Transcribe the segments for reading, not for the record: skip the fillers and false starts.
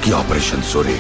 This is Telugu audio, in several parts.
की ऑपरेशन सूरी।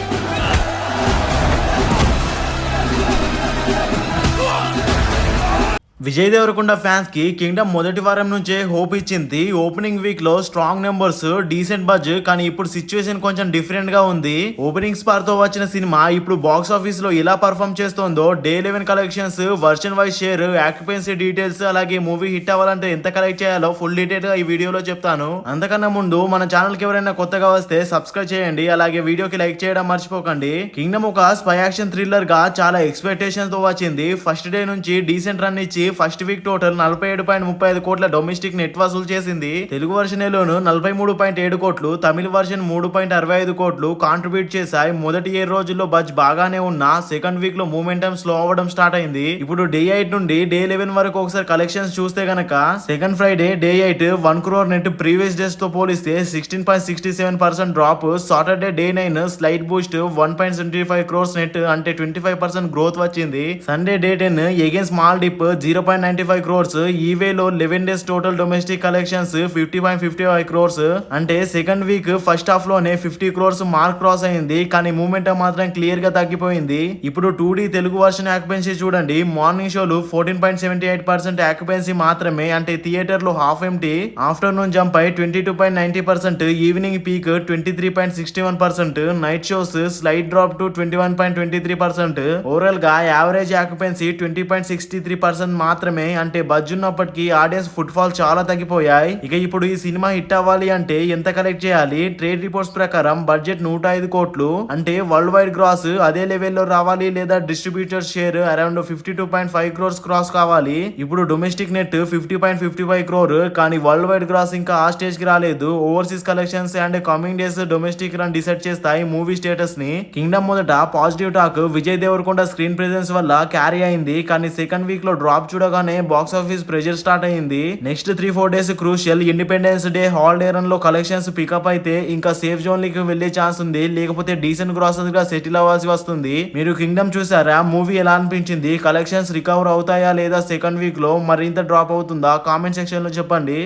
విజయ్ దేవరకొండ ఫ్యాన్స్ కి కింగ్డమ్ మొదటి వారం నుంచే హోప్ ఇచ్చింది. ఓపెనింగ్ వీక్ లో స్ట్రాంగ్ నెంబర్స్, డీసెంట్ బజ్, కానీ ఇప్పుడు సిచ్యువేషన్ కొంచెం డిఫరెంట్ గా ఉంది. ఓపెనింగ్ స్పార్ తో వచ్చిన సినిమా ఇప్పుడు బాక్స్ ఆఫీస్ లో ఎలా పర్ఫామ్ చేస్తోందో, day 11 collections, version wise share, occupancy details, అలాగే మూవీ హిట్ అవ్వాలంటే ఎంత కలెక్ట్ చేయాలో ఫుల్ డీటెయిల్ గా ఈ వీడియోలో చెప్తాను. అంతకన్నా ముందు మన ఛానల్ కి ఎవరైనా కొత్తగా వస్తే సబ్స్క్రైబ్ చేయండి, అలాగే వీడియోకి లైక్ చేయడం మర్చిపోకండి. కింగ్డమ్ ఒక స్పై యాక్షన్ థ్రిల్లర్ గా చాలా ఎక్స్పెక్టేషన్స్ తో వచ్చింది. ఫస్ట్ డే నుంచి డీసెంట్ రన్ ఇచ్చి ఫస్ట్ వీక్ టోటల్ 47.35 కోట్ల డొమెస్టిక్ నెట్ వసూలు చేసింది. తెలుగు వర్షన్ లోను 43.7 కోట్లు, తమిళ వర్షన్ 3.65 కోట్లు కాంట్రిబ్యూట్ చేశాయి. మొదటి 7 రోజుల్లో బజ్ బాగానే ఉన్నా సెకండ్ వీక్ లో మూమెంటం స్లో అవ్వడం స్టార్ట్ అయింది. ఇప్పుడు డే 8 నుండి డే 11 వరకు ఒకసారి కలెక్షన్స్ చూస్తే గనక second Friday day 8 1 crore net previous days తో పోలిస్తే 16.67% drop. Saturday day 9 slight Boost 1.75 crores net అంటే 25% గ్రోత్ వచ్చింది. Sunday day 10 again small dip 0.95 crores. ఈ వేలో 11 days total domestic collections 50.55 crores అంటే సెకండ్ వీక్ ఫస్ట్ హాఫ్ లోనే 50 crores మార్క్ క్రాస్ అయింది. కానీ మూమెంట్ మాత్రం క్లియర్ గా తగ్గిపోయింది. ఇప్పుడు 2D తెలుగు వర్షన్ ఆక్యుపెన్సీ చూడండి. మార్నింగ్ షోలు 14.78% ఆక్యుపెన్సీ మాత్రమే, అంటే థియేటర్ లో హాఫ్ ఎంటీ. ఆఫ్టర్నూన్ జంప్ అయి 22.90%, evening peak 23.61%, night shows slight drop to 21.23%. Overall గా యావరేజ్ ఆక్యుపెన్సీ 20.63% మాత్రమే, అంటే బజ్ ఉన్నప్పటికీ ఆడియన్స్ ఫుట్ ఫాల్ చాలా తగ్గిపోయాయి. ఇక ఇప్పుడు ఈ సినిమా హిట్ అవ్వాలి అంటే ఎంత కలెక్ట్ చేయాలి? ట్రేడ్ రిపోర్ట్స్ ప్రకారం బడ్జెట్ 105 కోట్లు, అంటే వరల్డ్ వైడ్ గ్రాస్ అదే లెవెల్లో రావాలి, లేదా distributor share around 52.5 crores cross కావాలి. ఇప్పుడు డొమెస్టిక్ నెట్ 50.55 crore, కానీ వరల్డ్ వైడ్ గ్రాస్ ఇంకా ఆ స్టేజ్ కి రాలేదు. Overseas collections and coming days domestic run decide చేస్తాయి మూవీ స్టేటస్ ని. కింగ్డమ్ మొదట positive talk Vijay Deverakonda screen presence వల్ల క్యారీ అయింది, కానీ సెకండ్ వీక్ లో డ్రాప్ చూడగానే బాక్స్ ఆఫీస్ ప్రెజర్ స్టార్ట్ అయింది. Next 3-4 days crucial. Independence Day holiday run లో కలెక్షన్స్ పికప్ అయితే ఇంకా సేఫ్ జోన్ కి వెళ్లే ఛాన్స్ ఉంది, లేకపోతే డీసెంట్ గ్రాసెస్ గా సెటిల్ అవ్వాల్సి వస్తుంది. మీరు కింగ్డమ్ చూసారా? మూవీ ఎలా అనిపించింది? కలెక్షన్స్ రికవర్ అవుతాయా లేదా సెకండ్ వీక్ లో మరింత డ్రాప్ అవుతుందా? కామెంట్ సెక్షన్ లో చెప్పండి.